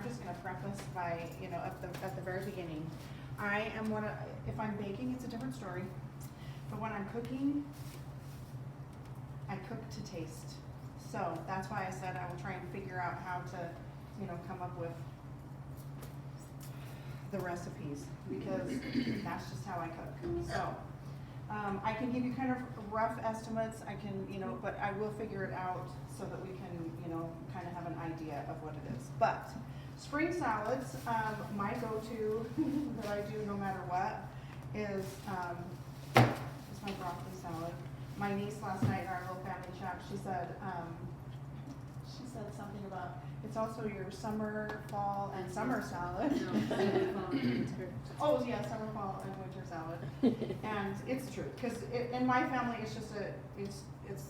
just gonna preface by, you know, at the very beginning, if I'm baking, it's a different story, but when I'm cooking, I cook to taste. So that's why I said I will try and figure out how to, you know, come up with the recipes, because that's just how I cook. So, I can give you kind of rough estimates, I can, you know, but I will figure it out so that we can, you know, kind of have an idea of what it is. But spring salads, my go-to that I do no matter what is my broccoli salad. My niece last night in our little family chat, she said something about, it's also your summer, fall, and summer salad. Oh, yeah, summer, fall, and winter salad. And it's true, because in my family, it's just it's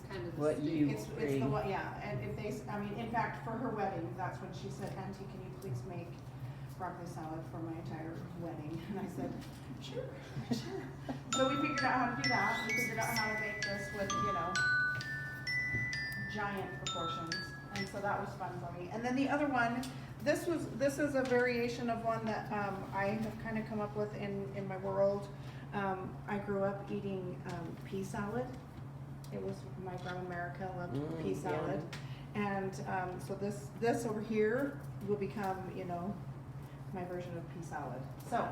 kind of what you it's bring. the what, yeah. And if they, I mean, in fact, for her wedding, that's when she said, Auntie, can you please make broccoli salad for my entire wedding? And I said, sure. So we figured out how to do that. We figured out how to make this with, you know, giant proportions. And so that was fun for me. And then the other one, this is a variation of one that I have kind of come up with in my world. I grew up eating pea salad. It was, my grandma America loved pea salad. Yeah. And so this over here will become, you know, my version of pea salad. So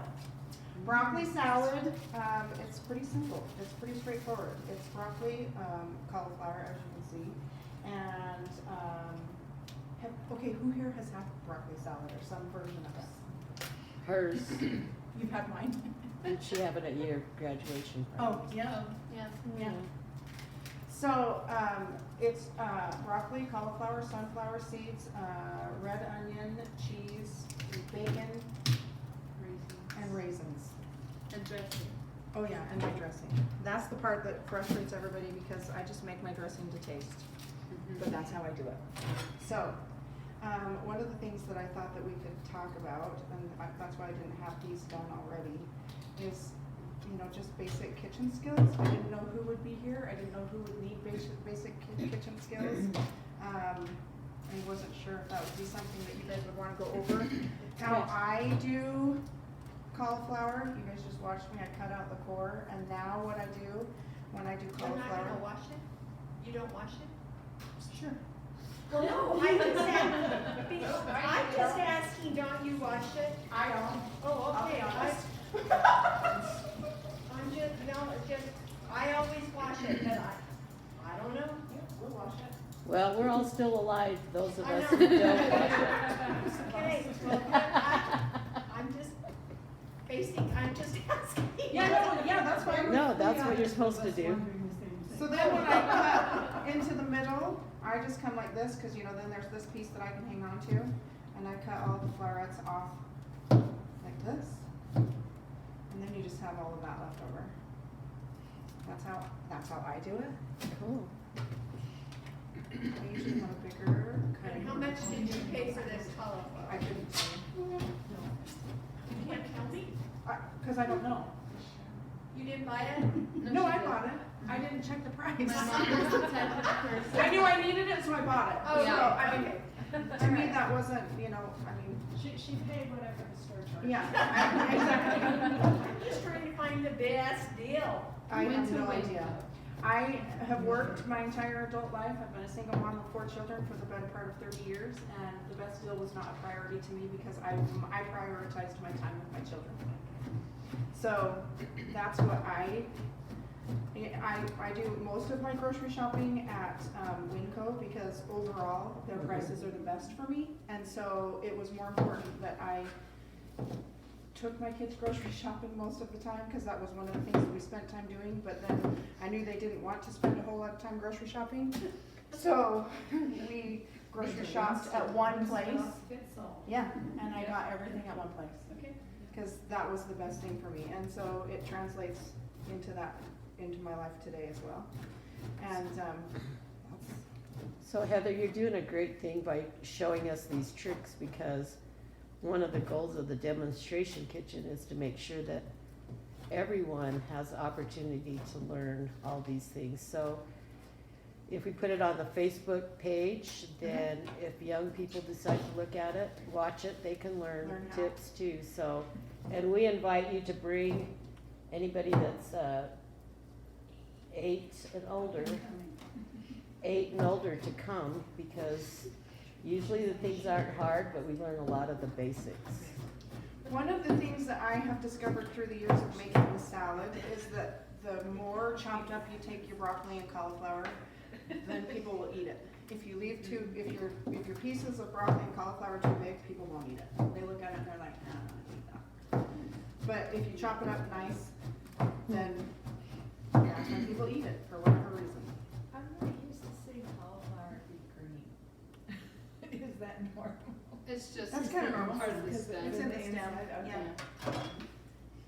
broccoli salad, it's pretty simple. It's pretty straightforward. It's broccoli, cauliflower, as you can see. And, okay, who here has had broccoli salad or some version of it? Hers, You've had mine? did she have it at your graduation Oh, party? yeah. Yeah. Yeah. So, it's broccoli, cauliflower, sunflower seeds, red onion, cheese, bacon, and raisins. And dressing. Oh yeah, and my dressing. That's the part that frustrates everybody because I just make my dressing to taste. But that's how I do it. So, one of the things that I thought that we could talk about, and that's why I didn't have these done already, is, you know, just basic kitchen skills. I didn't know who would be here. I didn't know who would need basic kitchen skills. I wasn't sure if that would be something that you guys would want to go over. How I do cauliflower, you guys just watched me, I cut out the core, and now what I do when I do You're not cauliflower. gonna wash it? You don't wash it? Sure. Well, no, I'm just asking, don't you wash it? I don't. Oh, okay, I'll be honest. I'm just, no, it's just, I always wash it, but I don't know. Yeah, we'll wash it. Well, we're all still alive, those of I us know. who don't watch it. Okay, well, I'm just I'm just asking. Yeah, that's fine. No, that's what you're supposed to do. So then when I cut into the middle, I just come like this, cause you know, then there's this piece that I can hang on to, and I cut all the florets off like this, and then you just have all of that left over. That's how I do it. Cool. I usually have a bigger cutting. And how much did you pay for this cauliflower? I couldn't tell you. You can't tell me? Cause I don't know. You didn't buy it? No, I bought it. I didn't check the price. My mom was the type of person. I knew I needed it, so I bought it. Oh, So, yeah. I mean, to me, that wasn't, you know, I mean, She paid whatever the store charged. yeah, exactly. I'm just trying to find the best deal. I Went have to no Wayne. idea. I have worked my entire adult life. I've been a single mom of 4 children for the better part of 30 years, and the best deal was not a priority to me because I prioritized my time with my children. So that's what I do most of my grocery shopping at Winco because overall their prices are the best for me, and so it was more important that I took my kids grocery shopping most of the time because that was one of the things that we spent time doing, but then I knew they didn't want to spend a whole lot of time grocery shopping, so we grocery shopped at one place. Yeah, and I got everything at one place. Okay. Because that was the best thing for me, and so it translates into my life today as well. And So Heather, you're doing a great thing by showing us these tricks because one of the goals of the demonstration kitchen is to make sure that everyone has the opportunity to learn all these things. So if we put it on the Facebook page, then if young people decide to look at it, watch it, they can learn Learn how. tips too, so. And we invite you to bring anybody that's, 8 and older to come, because usually the things aren't hard, but we learn a lot of the basics. One of the things that I have discovered through the years of making the salad is that the more chopped up you take your broccoli and cauliflower, then people will eat it. If you leave if your pieces of broccoli and cauliflower are too big, people won't eat it. They look at it and they're like, I don't want to eat that. But if you chop it up nice, then that's when people eat it for whatever reason. I'm not used to seeing cauliflower be green. Is that normal? It's just. That's kinda normal, Part of the Because stem. It's in the inside, stem, okay.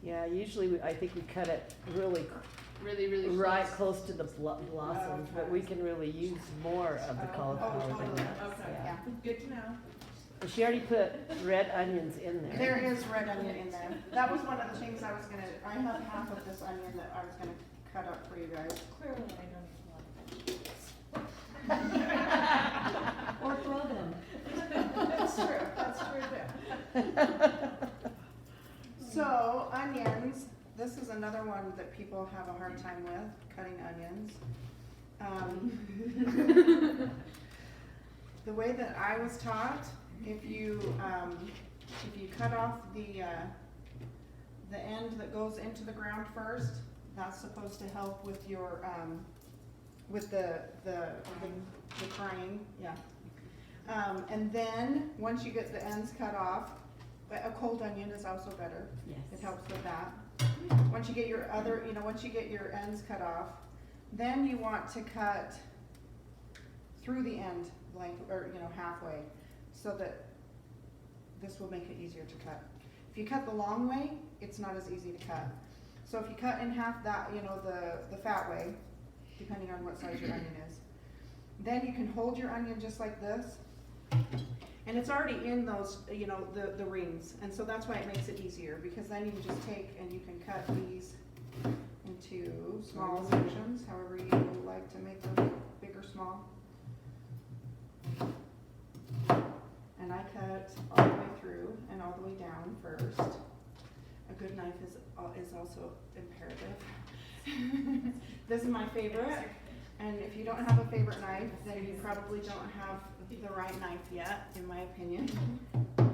yeah. Yeah, usually I think we cut it really Really, really close. right close to the blossoms, but we can really use more of the cauliflower than totally. that. Okay, Yeah. good to know. She already put red onions in there. There is red onion in there. That was one of the things I have half of this onion that I was gonna cut up for you guys. Clearly, I don't eat a lot of vegetables. Or throw them. That's true too. So, onions, this is another one that people have a hard time with, cutting onions. The way that I was taught, if you cut off the end that goes into the ground first, that's supposed to help with your, with the crying, yeah. And then, once you get the ends cut off, a cold onion is also better. Yes. It helps with that. Once you get your once you get your ends cut off, then you want to cut through the end length, or, halfway, so that this will make it easier to cut. If you cut the long way, it's not as easy to cut. So if you cut in half that, the fat way, depending on what size your onion is, then you can hold your onion just like this, and it's already in those, the rings, and so that's why it makes it easier, because then you can just take and you can cut these into small sections, however you like to make them, big or small. And I cut all the way through and all the way down first. A good knife is also imperative. This is my favorite, and if you don't have a favorite knife, then you probably don't have the right knife yet, in my opinion.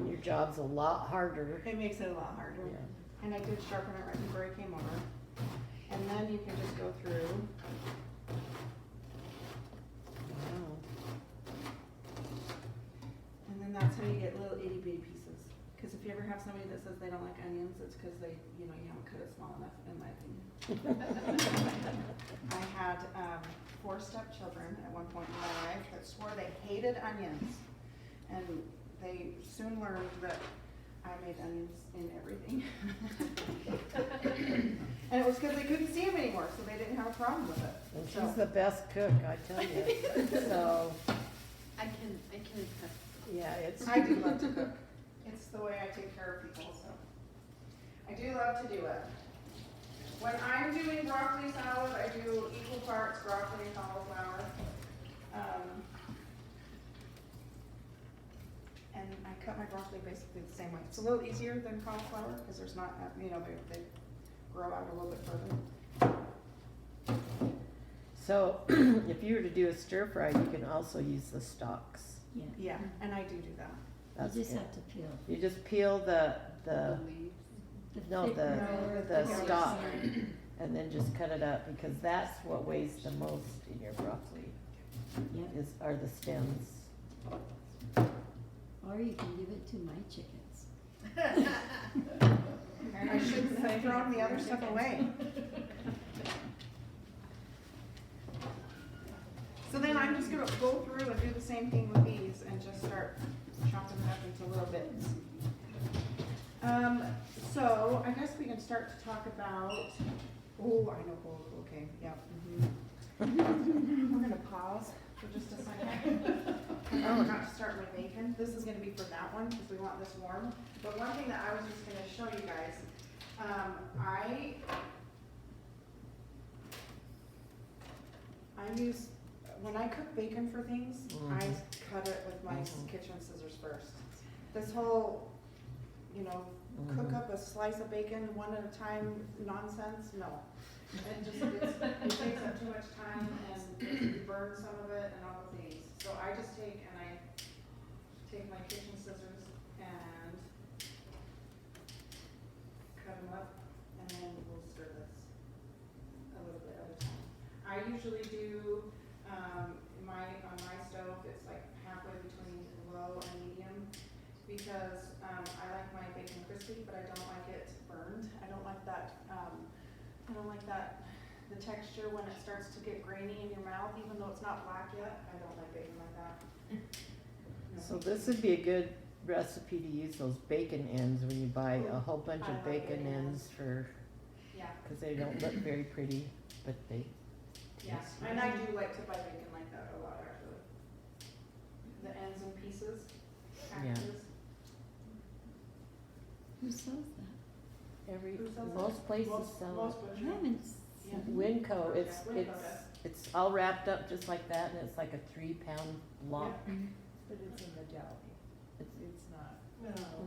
Your job's a lot harder. It makes it a lot harder. Yeah. And I did sharpen it right before I came over. And then you can just go through. Wow. And then that's how you get little itty bitty pieces. Because if you ever have somebody that says they don't like onions, it's because they, you haven't cut it small enough, in my opinion. I had 4 stepchildren at one point in my life that swore they hated onions. And they soon learned that I made onions in everything. And it was because they couldn't see them anymore, so they didn't have a problem with it. And So- she's the best cook, I tell you. So, I can attest. yeah, it's. I do love to cook. It's the way I take care of people, so. I do love to do it. When I'm doing broccoli salad, I do equal parts broccoli and cauliflower. And I cut my broccoli basically the same way. It's a little easier than cauliflower, because there's not, they grow out a little bit further. So, if you were to do a stir fry, you can also use the stalks. Yeah. Yeah, and I do that. That's You just good. have to peel. You just peel the Leaves. no, thick the- part. the Yeah, stalk, sorry. and then just cut it up, because that's what weighs the most in your broccoli, Yeah. are the stems. Or you can give it to my chickens. And I shouldn't have thrown the other stuff away. So then I'm just gonna go through and do the same thing with these and just start chopping them up into little bits. So I guess we can start to talk about, oh, I know, okay, yep. We're gonna pause for just a second. I forgot to start my bacon. This is gonna be for that one, because we want this warm. But one thing that I was just gonna show you guys, I use when I cook bacon for things, I Mhm. cut it with my Mhm. kitchen scissors first. This whole, you know, cook Mhm. up a slice of bacon one at a time nonsense, no. It just, it takes up too much time and you burn some of it and all of these. So I just take my kitchen scissors and cut them up, and then we'll stir this a little bit at a time. I usually do, on my stove, it's like halfway between low and medium, because, I like my bacon crispy, but I don't like it burned. I don't like that, the texture when it starts to get grainy in your mouth, even though it's not black yet. I don't like bacon like that. No. So this would be a good recipe to use those bacon ends when you buy a whole bunch I of like bacon bacon ends for, Yeah, cause they don't look very pretty, but they, yeah, and I do like to buy bacon like that a lot, actually. The ends and pieces, Yeah. packages. Who sells that? every, Who sells most that? places Most sell butchers. I haven't Yeah. it. seen. Winco, it's, Yeah, Winco does. it's all wrapped up just like that, and it's like a 3-pound block. But it's in the deli. It's, It's not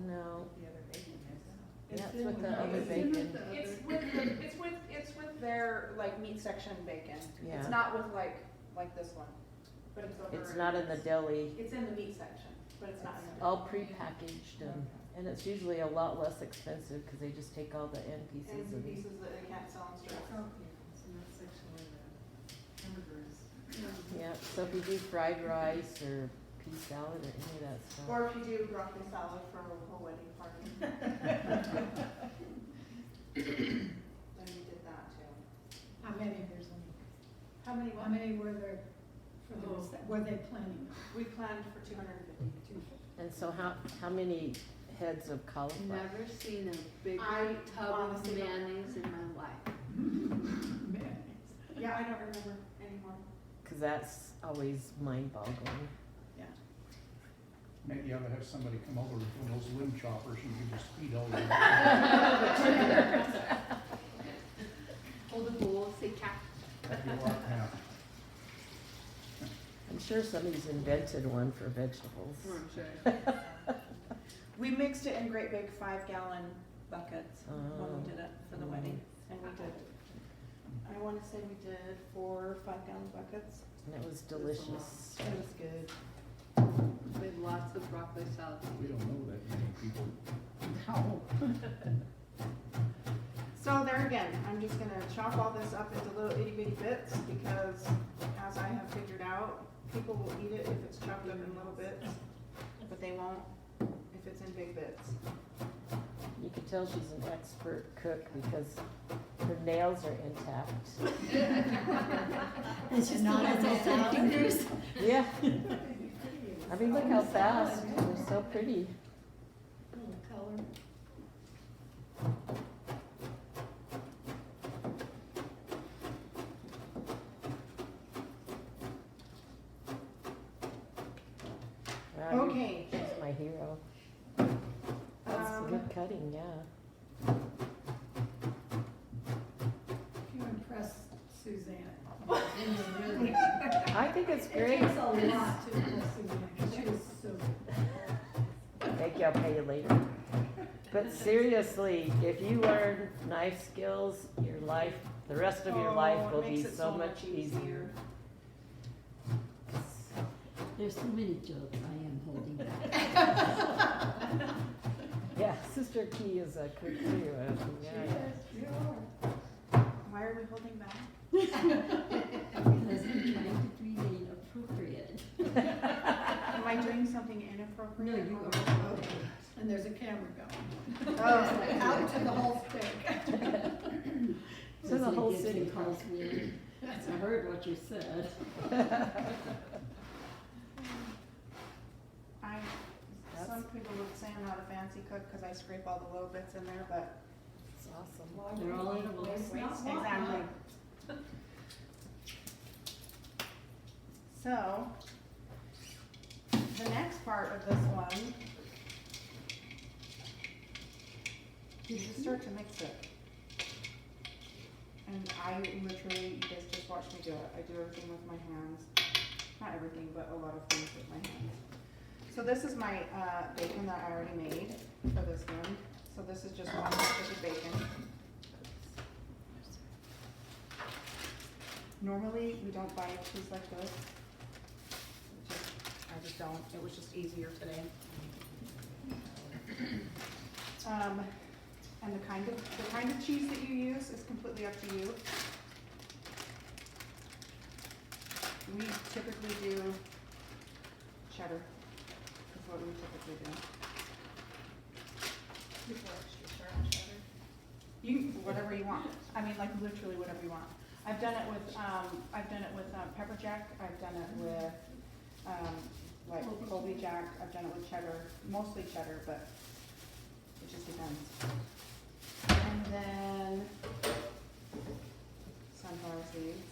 no, the other bacon, is yeah, it's with the other It's in bacon. with the It's other- it's with their, like, meat section bacon. Yeah. It's not with like this one, but it's over. It's not in the deli, It's in the meat section, but it's not in the. all prepackaged, and it's usually a lot less expensive, cause they just take all the end pieces Ends and and. pieces that they can't sell in strips. It's in that section where the hamburgers. Yeah, so if you do fried rice or pea salad or any of that stuff. Or if you do broccoli salad for a wedding party. Then we did that too. How many, there's How many, how many were there for those, were they planning? We planned for 250. And so how many heads of cauliflower? Never seen a bigger I tub of honestly don't know. mayonnaise in my life. Yeah, I don't remember anymore. Cause that's always mind boggling. Maybe you ought to have somebody come over with one of those limb choppers and you just feed all the. Hold a bowl, say cat. That'd be a lot, yeah. I'm sure somebody's invented one for vegetables. I'm sure. We mixed it in great big 5-gallon buckets when Oh. we did it for the wedding. And we did, I wanna say we did 4 5-gallon buckets. And it was delicious. It was good. We had lots of broccoli salad. We don't know that many people. No. So there again, I'm just gonna chop all this up into little itty bitty bits because as I have figured out, people will eat it if it's chopped up in little bits, but they won't if it's in big bits. You can tell she's an expert cook because her nails are intact. It's just not as little fingers. Yeah. I mean, look how fast, they're so pretty. Color. Wow, you- Okay. She's my hero. That's good cutting, yeah. You impressed Suzanne. I think it's It great. takes a lot to impress Suzanne, because she was so good. Thank you, I'll pay you later. But seriously, if you learn knife skills, your life, the rest of your life Oh, it will be makes it so much easier. There's so many jokes I am holding back. Yeah, Sister Key is a cook too. Yeah. Why are we holding back? Because I'm trying to remain appropriate. Am I doing something No, inappropriate? you or- are. Okay. And there's a camera going. Oh. Out to the whole stick. So the whole Gibson city calls me. I heard what you said. Some people would say I'm not a fancy cook because I scrape all the little bits in there, but. It's awesome. They're all edible. Exactly. So, the next part of this one, you just start to mix it. And I literally, you guys just watch me do it. I do everything with my hands. not everything, but a lot of things with my hands. So this is my bacon that I already made for this one. So this is just one package of bacon. Normally, we don't buy cheese like this. I just don't. It was just easier today. And the kind of cheese that you use is completely up to you. We typically do cheddar. That's what we typically do. You whatever you want. I mean, like literally whatever you want. I've done it with pepper jack. I've done it with like Colby jack. I've done it with cheddar, mostly cheddar, but it just depends. And then sunflower seeds.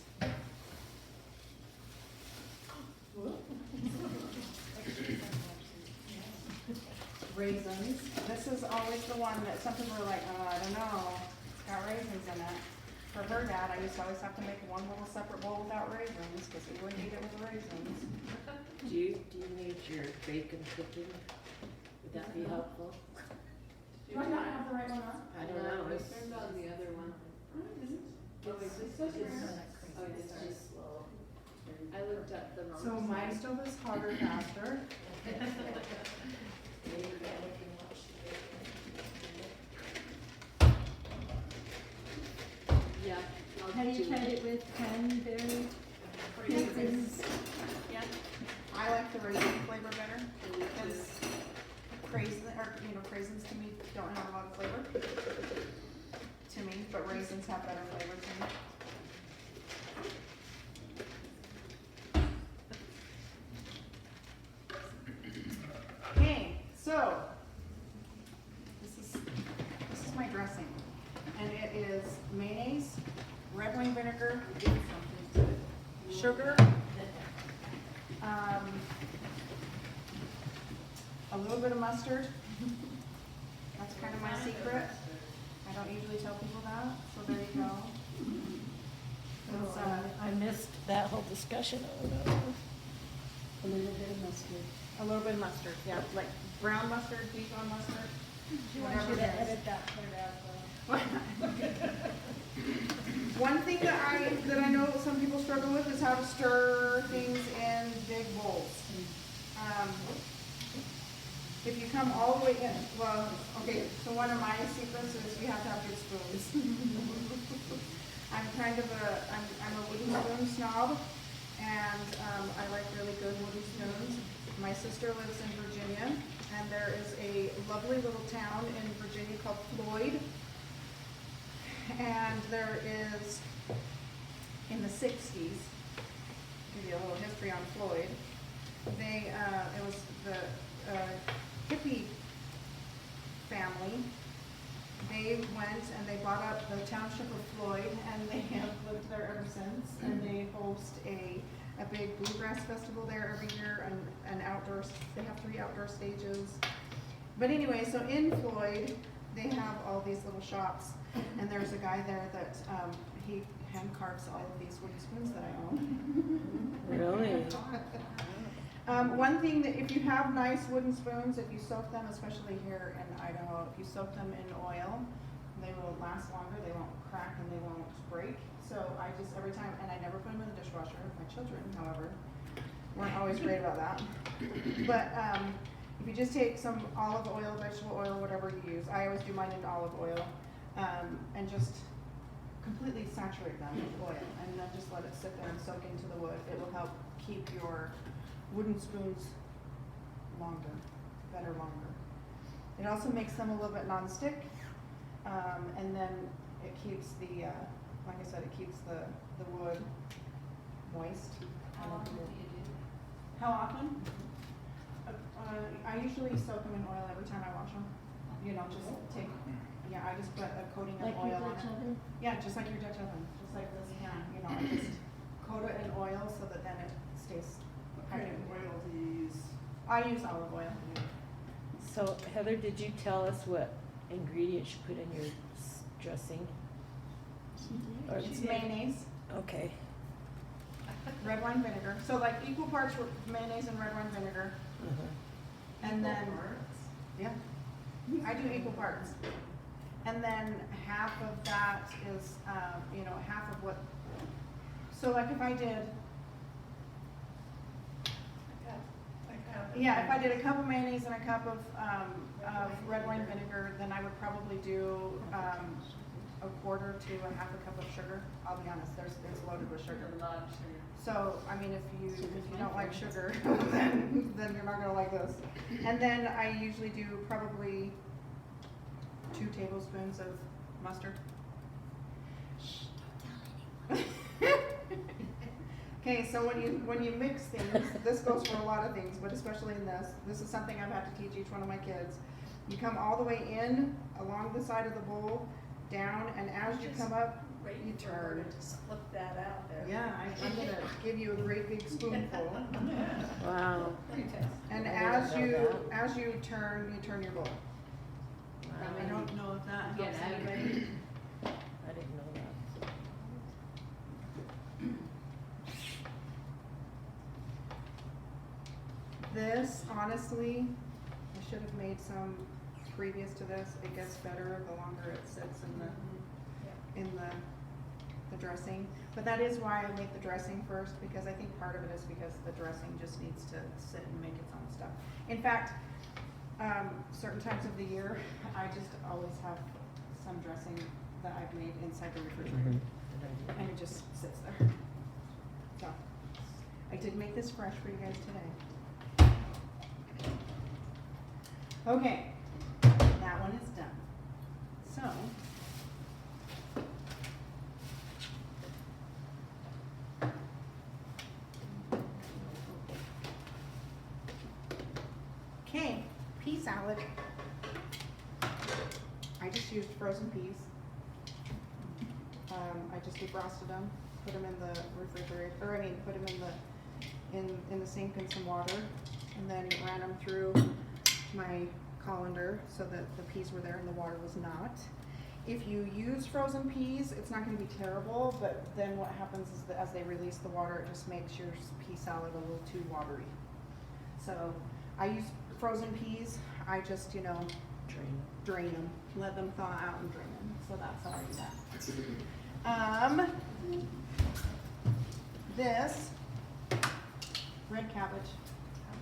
Raisins. This is always the one that some people are like, oh, I don't know, it's got raisins in it. For her dad, I used to always have to make one little separate bowl without raisins, because he wouldn't eat it with raisins. Do you need your bacon cooking? Would that be helpful? Do I not have the right one on? I don't know, I it's, turned on the other one. it's just slow. I looked at the wrong So my side. stove is hotter, faster. Yeah. I'll Have you do tried it with cranberry? Raisins. Yeah. I like the raisin flavor better, because craisins to me don't have a lot of flavor. To me, but raisins have better flavor to me. Okay, so this is my dressing, and it is mayonnaise, red wine vinegar, sugar, a little bit of mustard. That's kind of my secret. I don't usually tell people that, so there you go. It's, I missed that whole discussion. Oh no. A little bit of mustard. a little bit of mustard, yeah, like brown mustard, Dijon mustard, She wants whatever you it to is. edit that part out though. One thing that I know some people struggle with is how to stir things in big bowls. If you come all the way in, well, okay, so one of my secrets is you have to have good spoons. I'm kind of I'm a wooden spoon snob, and I like really good wooden spoons. My sister lives in Virginia, and there is a lovely little town in Virginia called Floyd. And there is, in the 60s, give you a little history on Floyd, it was the hippie family. They went and they bought up the township of Floyd, and they have lived there ever since. And they host a big bluegrass festival there every year, and outdoors, they have 3 outdoor stages. But anyway, so in Floyd, they have all these little shops, and there's a guy there that he hand carves all of these wooden spoons that I own. Really? One thing that if you have nice wooden spoons, if you soak them, especially here in Idaho, if you soak them in oil, they will last longer, they won't crack, and they won't break. So I just, every time, and I never put them in the dishwasher. My children, however, weren't always great about that. But if you just take some olive oil, vegetable oil, whatever you use, I always do mine in olive oil, and just completely saturate them with oil, and then just let it sit there and soak into the wood. It will help keep your wooden spoons better longer. It also makes them a little bit nonstick, and then it keeps the, like I said, it keeps the wood moist. How often do you do? How often? I usually soak them in oil every time I wash them. You know, just take, I just put a coating of Like your oil on Dutch it. oven? Yeah, just like your Dutch oven, just like this can, I just coat it in oil so that then it stays. What kind of oil do you use? I use olive oil. So Heather, did you tell us what ingredients you put in your dressing? Or- It's mayonnaise. Okay. red wine vinegar. So like equal parts mayonnaise and red wine vinegar. And then, yeah, I do equal parts. And then half of that is, half of what, so like if I did, yeah, if I did a cup of mayonnaise and a cup of red wine vinegar, then I would probably do, a quarter to a half a cup of sugar. I'll be honest, it's loaded with sugar. A lot of sugar. So, I mean, if you don't like sugar, then you're not gonna like this. And then I usually do probably 2 tablespoons of mustard. Okay, so when you mix things, this goes for a lot of things, but especially in this is something I've had to teach each one of my kids. You come all the way in, along the side of the bowl, down, and as you come up, you turn. Just flip that out there. Yeah, I'm gonna give you a great big spoonful. Wow. And I didn't know as you turn your bowl. I don't know if that Yeah, helps I anybody. I didn't know that. This, honestly, I should have made some previous to this. It gets better the longer it sits in the dressing. But that is why I make the dressing first, because I think part of it is because the dressing just needs to sit and make its own stuff. In fact, certain times of the year, I just always have some dressing that I've made inside the refrigerator. And it just sits there. So, I did make this fresh for you guys today. Okay, that one is done. So, okay, pea salad. I just used frozen peas. I just defrosted them, put them in the refrigerator, put them in the sink in some water, and then ran them through my colander so that the peas were there and the water was not. If you use frozen peas, it's not gonna be terrible, but then what happens is that as they release the water, it just makes your pea salad a little too watery. So I use frozen peas, I just, drain them, let them thaw out and drain them. So that's how I do that. This red cabbage,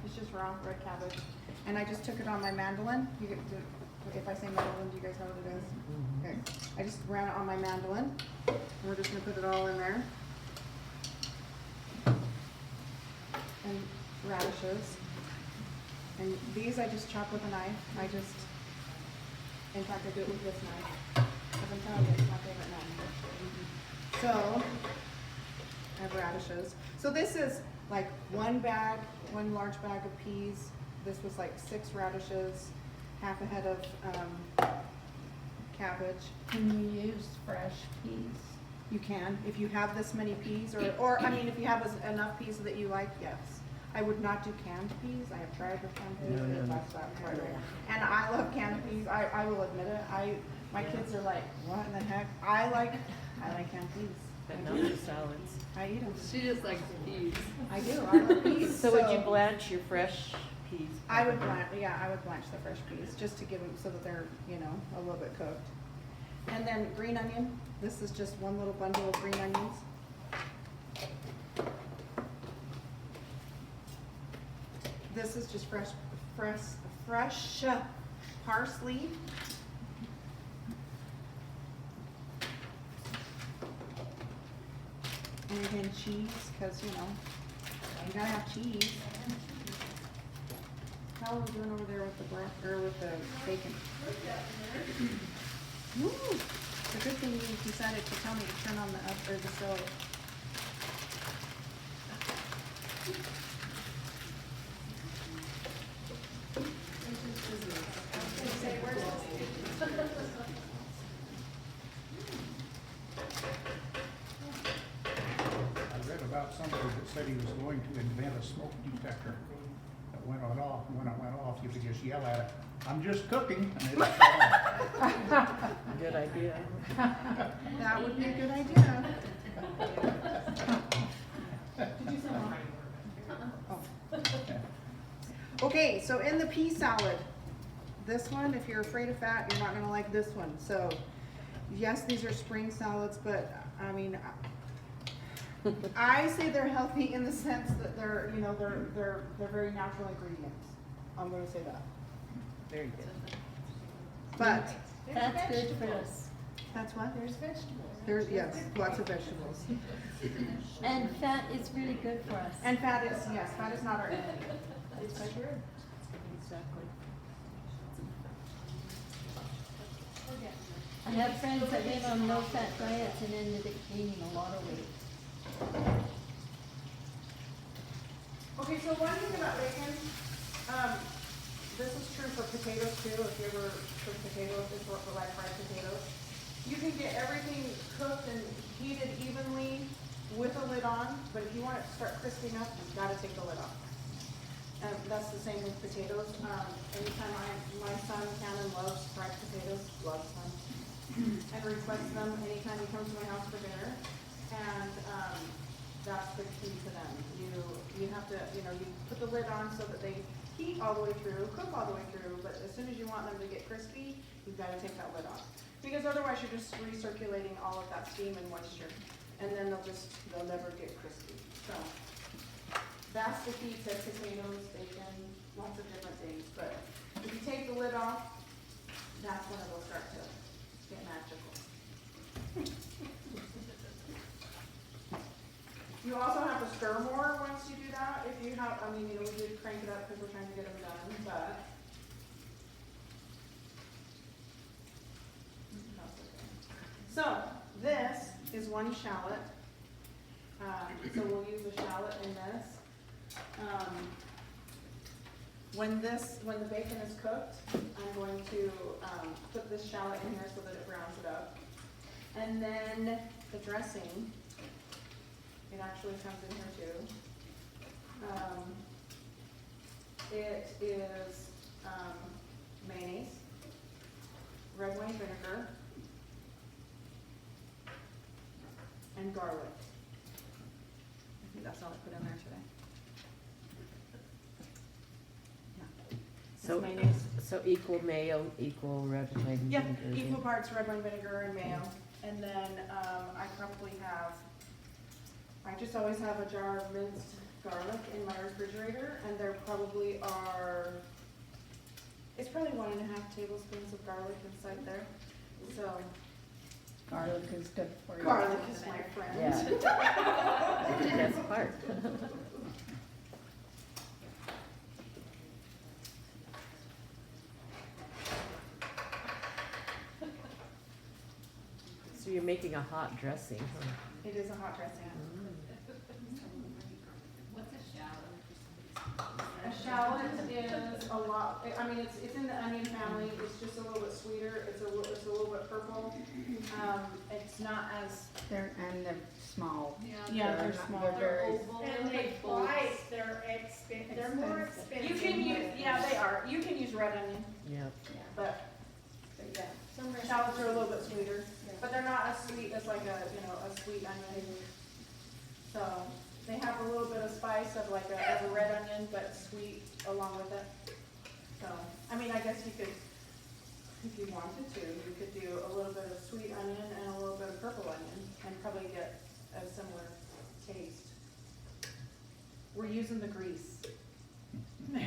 it's just raw red cabbage. And I just took it on my mandolin. If I say mandolin, do you guys know what it is? Okay. I just ran it on my mandolin. And we're just gonna put it all in there. And radishes. And these I just chop with a knife. In fact, I do it with this knife. Because I'm telling you, it's my favorite knife. So, I have radishes. So this is like one large bag of peas. This was like 6 radishes, half a head of cabbage. Can you use fresh peas? You can, if you have this many peas, or if you have enough peas that you like, yes. I would not do canned peas. I have tried with canned peas. It busts out right away. And I love canned peas. I will admit it. My kids are like, what in the heck? I like canned peas. But not the salads. I eat them. She just likes peas. I do. I love peas. So would you blanch your fresh peas? I would blanch the fresh peas just to give them so that they're, a little bit cooked. And then green onion. This is just one little bundle of green onions. This is just fresh parsley. And again, cheese, because, you gotta have cheese. How are we doing over there with the bacon? Woo! It's a good thing you decided to tell me to turn on the stove. I read about somebody that said he was going to invent a smoke detector that when it went off, you could just yell at it, "I'm just cooking," and it'd shut off. Good idea. That would be a good idea. Did you say mom? Okay, so in the pea salad, this one, if you're afraid of fat, you're not gonna like this one. So, yes, these are spring salads, but I mean, I say they're healthy in the sense that they're, you know, they're very natural ingredients. I'm gonna say that. Very good. But That's good for us. that's what? There's vegetables. There's, yes, lots of vegetables. And fat is really good for us. And fat is, yes, fat is not our enemy. It's like you're. Exactly. We're getting I have friends that went on no-fat diets and ended up gaining a lot of weight. Okay, so one thing about bacon, this is true for potatoes too, if you ever cook potatoes, it's for like fried potatoes. You can get everything cooked and heated evenly with a lid on, but if you want it to start crisping up, you've gotta take the lid off. And that's the same with potatoes. Anytime my son Cannon loves fried potatoes, loves them, and requests them anytime he comes to my house for dinner. And, that's the key to them. You have to, you know, you put the lid on so that they heat all the way through, cook all the way through, but as soon as you want them to get crispy, you've gotta take that lid off. Because otherwise you're just recirculating all of that steam and moisture, and then they'll never get crispy. So, that's the key to potatoes, bacon, lots of different things, but if you take the lid off, that's when it'll start to get magical. You also have to stir more once you do that, if you have, I mean, you know, we did crank it up because we're trying to get them done, but. So, this is one shallot. So we'll use a shallot in this. When the bacon is cooked, I'm going to, put this shallot in here so that it browns it up. And then the dressing, it actually comes in here too. It is, mayonnaise, red wine vinegar, and garlic. I think that's all I put in there today. Yeah. So, It's mayonnaise. so equal mayo, equal red wine Yeah, vinegar. equal parts red wine vinegar and mayo. And then, I probably have, I just always have a jar of minced garlic in my refrigerator, and there probably are, it's probably 1.5 tablespoons of garlic inside there. So, Garlic is good for you. garlic is my friend. Yeah. That's the best part. So you're making a hot dressing, huh? It is a hot dressing. What's a shallot? A shallot is a lot, I mean, it's in the onion family, it's just a little bit sweeter, it's a little bit purple. It's not as, They're small. yeah, they're not- small. they're very- oval, And they're they like bolts. price, they're more expensive. You can use, yeah, they are, you can use red onion, Yep. but, yeah. Shallots are a little bit sweeter, but they're not as sweet as like a, you know, a sweet onion. So, they have a little bit of spice of like of a red onion, but sweet along with it. So, I mean, I guess you could, if you wanted to, you could do a little bit of sweet onion and a little bit of purple onion and probably get a similar taste. We're using the grease. I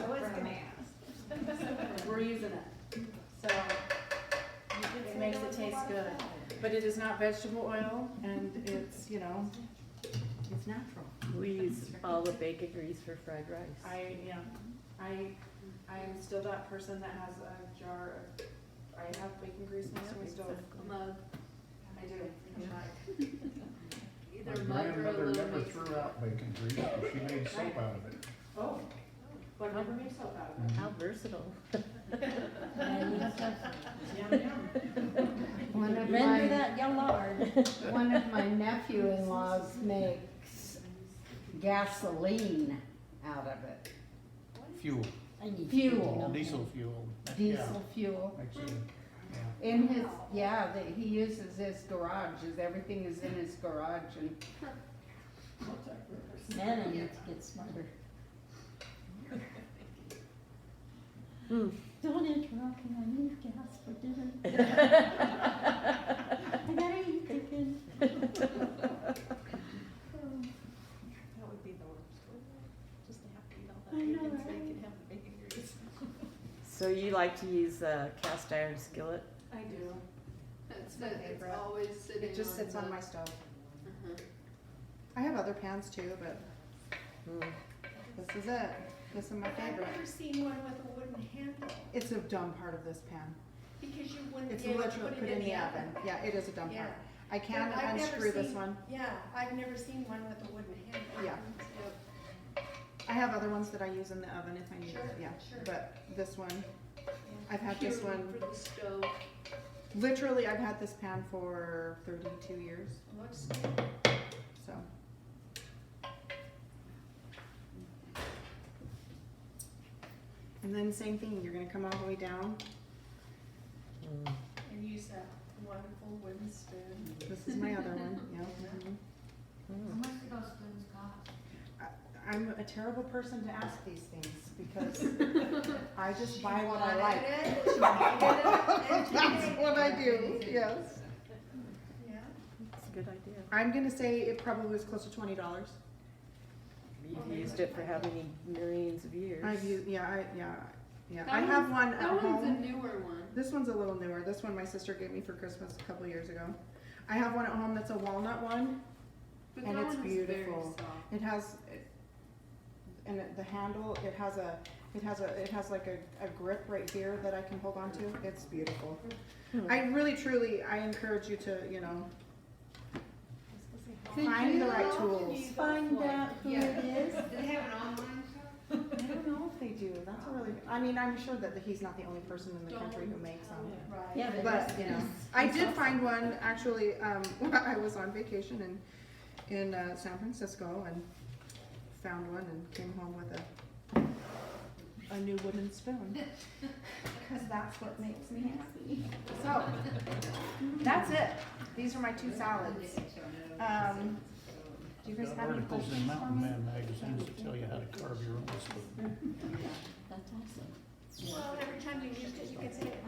was gonna ask. We're using it. So, it makes it taste good. But it is not vegetable oil, and it's, you know, it's natural. We use all the bacon grease for fried rice. I am still that person that has a jar of, I have bacon grease next to my stove. Mug. I do. Either My mug or a grandmother little never mix. threw out bacon grease, but she made soap out of it. Oh, but never made soap out of it. How versatile. Yum, yum. One of Render my, that your lard. one of my nephew-in-laws makes gasoline out of it. Fuel, I need Fuel. diesel fuel. Diesel fuel. Yeah, makes it, yeah. In his, yeah, that he uses his garage, everything is in his garage, and Man, I need to get smarter. Mm. Don't interrupt me, I need gas for dinner. I gotta eat chicken. That would be the worst, wouldn't it? Just to have to eat all that I know, bacon so you right? can have the bacon grease. So you like to use a cast iron skillet? I do. That's my it, it's favorite. always sitting It just sits on the- my stove. Uh-huh. I have other pans too, but Mm. this is it. This is my I've favorite. never seen one with a wooden handle, It's a dumb part of this pan. because you wouldn't It's be able to literally put it in the oven. Yeah, it is a dumb Yeah. part. I can But I've never unscrew this seen- one. Yeah, I've never seen one with a wooden handle. Yeah. I have other ones that I use in the oven if I need Sure, it, yeah. sure. But this one, Yeah. I've had this Purely one, for the stove. literally I've had this pan for 32 years, Looks so. And then same thing, you're gonna come all the way down. Mm. and use that wonderful wooden spoon. This is my other one, yeah. mhm. How Mm. much do those spoons cost? I'm a terrible person to ask these things because I just buy what I like. That's what I do, yes. Yeah. That's a good idea. I'm gonna say it probably was close to $20. You've used it for how many millions of years? I've used, yeah. That I have one's- one at That one's a home. newer one. This one's a little newer. This one my sister gave me for Christmas a couple years ago. I have one at home that's a walnut one. But And that it's one is very beautiful. soft. It has, the handle, it has like a grip right here that I can hold on to. It's beautiful. Hmm. I really, truly, I encourage you to, you know, Could find the you right tools. Find out who Yeah. it is? Do they have an online shop? I don't know if they do. That's a really, I mean, I'm sure that he's not the only person in the country who makes them. Right. Yeah, But, you know, I did find one, actually, when I was on vacation in San Francisco and found one and came home with a new wooden spoon. Cause that's what makes me happy. So, that's it. These are my two salads. Do you guys Got have any articles questions in for Mountain me? Man magazines that tell you how to carve your own spoon. That's awesome. Well, every time you used it, you could say it